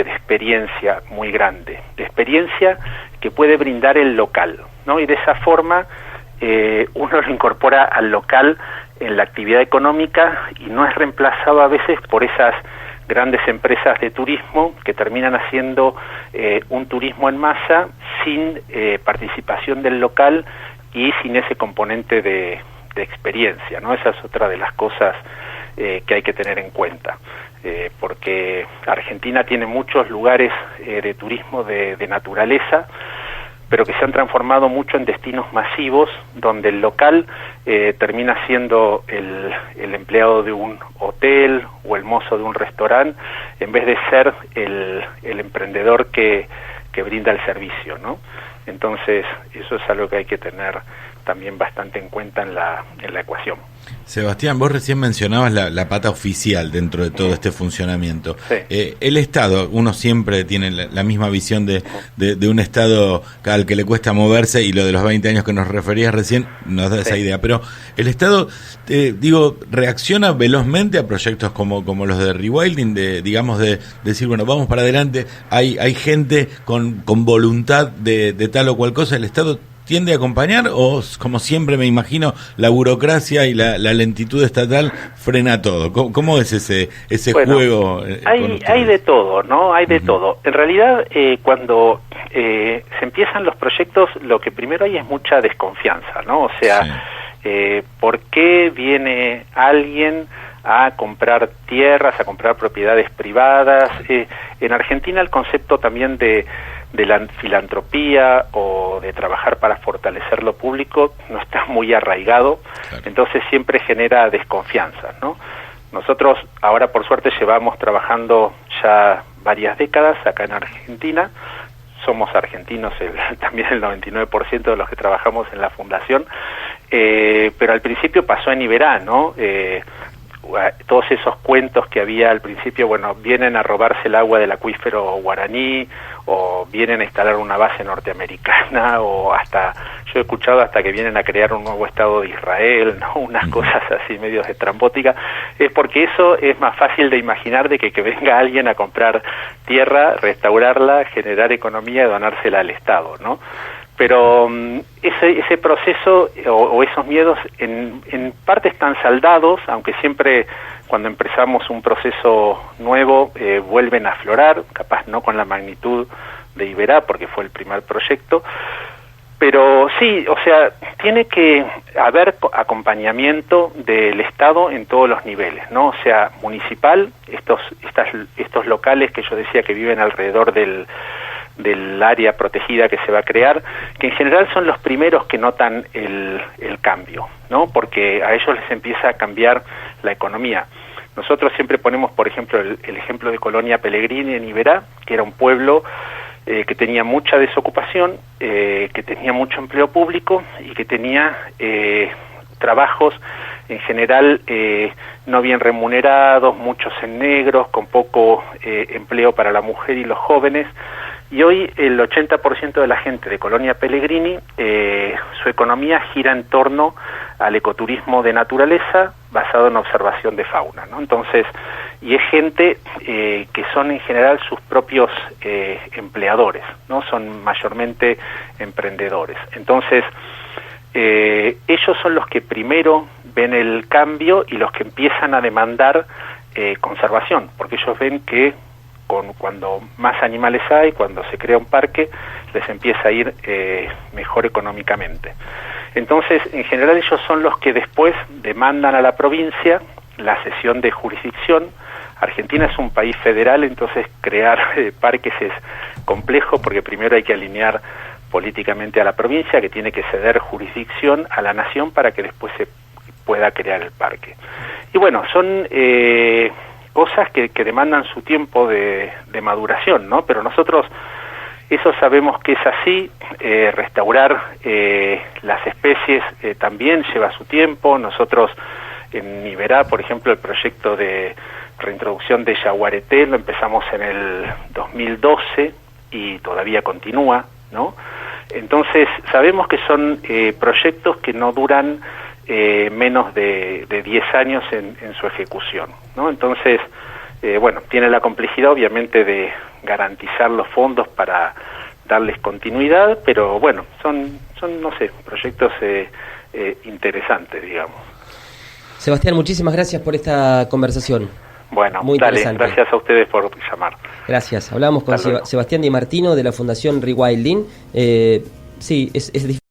de experiencia muy grande, de experiencia que puede brindar el local, ¿no? Y de esa forma uno lo incorpora al local en la actividad económica y no es reemplazado a veces por esas grandes empresas de turismo que terminan haciendo un turismo en masa sin participación del local y sin ese componente de experiencia, ¿no? Esa es otra de las cosas que hay que tener en cuenta, porque Argentina tiene muchos lugares de turismo de naturaleza, pero que se han transformado mucho en destinos masivos, donde el local termina siendo el empleado de un hotel o el mozo de un restaurante, en vez de ser el emprendedor que brinda el servicio, ¿no? Entonces, eso es algo que hay que tener también bastante en cuenta en la ecuación. Sebastián, vos recién mencionabas la pata oficial dentro de todo este funcionamiento. Sí. El Estado, uno siempre tiene la misma visión de un Estado al que le cuesta moverse, y lo de los 20 años que nos referías recién nos da esa idea. Pero el Estado, reacciona velozmente a proyectos como los de Rewilding, de decir, bueno, vamos para adelante, hay gente con voluntad de tal o cual cosa. ¿El Estado tiende a acompañar, o, como siempre me imagino, la burocracia y la lentitud estatal frena todo? ¿Cómo es ese juego? Hay de todo, ¿no? Hay de todo. En realidad, cuando se empiezan los proyectos, lo que primero hay es mucha desconfianza, ¿no? O sea, ¿por qué viene alguien a comprar tierras, a comprar propiedades privadas? En Argentina el concepto también de la filantropía o de trabajar para fortalecer lo público no está muy arraigado, claro. Entonces siempre genera desconfianza, ¿no? Nosotros ahora por suerte llevamos trabajando ya varias décadas acá en Argentina, somos argentinos también el 99% de los que trabajamos en la fundación, pero al principio pasó en Iberá, ¿no? Todos esos cuentos que había al principio, bueno, vienen a robarse el agua del acuífero guaraní, o vienen a instalar una base norteamericana, o hasta, yo he escuchado hasta que vienen a crear un nuevo Estado de Israel, ¿no? Unas cosas así medio estrambóticas. Es porque eso es más fácil de imaginar de que venga alguien a comprar tierra, restaurarla, generar economía y donársela al Estado, ¿no? Pero ese proceso o esos miedos en parte están saldados, aunque siempre cuando empezamos un proceso nuevo vuelven a aflorar, capaz no con la magnitud de Iberá, porque fue el primer proyecto, pero sí, o sea, tiene que haber acompañamiento del Estado en todos los niveles, ¿no? O sea, municipal, estos locales que yo decía que viven alrededor del área protegida que se va a crear, que en general son los primeros que notan el cambio, ¿no? Porque a ellos les empieza a cambiar la economía. Nosotros siempre ponemos, por ejemplo, el ejemplo de Colonia Pellegrini en Iberá, que era un pueblo que tenía mucha desocupación, que tenía mucho empleo público y que tenía trabajos en general no bien remunerados, muchos en negros, con poco empleo para la mujer y los jóvenes. Y hoy el 80% de la gente de Colonia Pellegrini, su economía gira en torno al ecoturismo de naturaleza basado en observación de fauna, ¿no? Entonces, y es gente que son en general sus propios empleadores, ¿no? Son mayormente emprendedores. Entonces, ellos son los que primero ven el cambio y los que empiezan a demandar conservación, porque ellos ven que cuando más animales hay, cuando se crea un parque, les empieza a ir mejor económicamente. Entonces, en general ellos son los que después demandan a la provincia la cesión de jurisdicción. Argentina es un país federal, entonces crear parques es complejo porque primero hay que alinear políticamente a la provincia, que tiene que ceder jurisdicción a la nación para que después se pueda crear el parque. Y bueno, son cosas que demandan su tiempo de maduración, ¿no? Pero nosotros eso sabemos que es así. Restaurar las especies también lleva su tiempo. Nosotros en Iberá, por ejemplo, el proyecto de reintroducción de yaguareté lo empezamos en el 2012 y todavía continúa, ¿no? Entonces sabemos que son proyectos que no duran menos de 10 años en su ejecución, ¿no? Entonces bueno, tiene la complejidad obviamente de garantizar los fondos para darles continuidad, pero bueno, son no sé, proyectos interesantes, digamos. Sebastián, muchísimas gracias por esta conversación. Bueno, muy dale, interesante. Gracias a ustedes por llamar. Gracias. Hablamos con Sebastián Di Martino de la Fundación Rewilding. Sí, es difícil.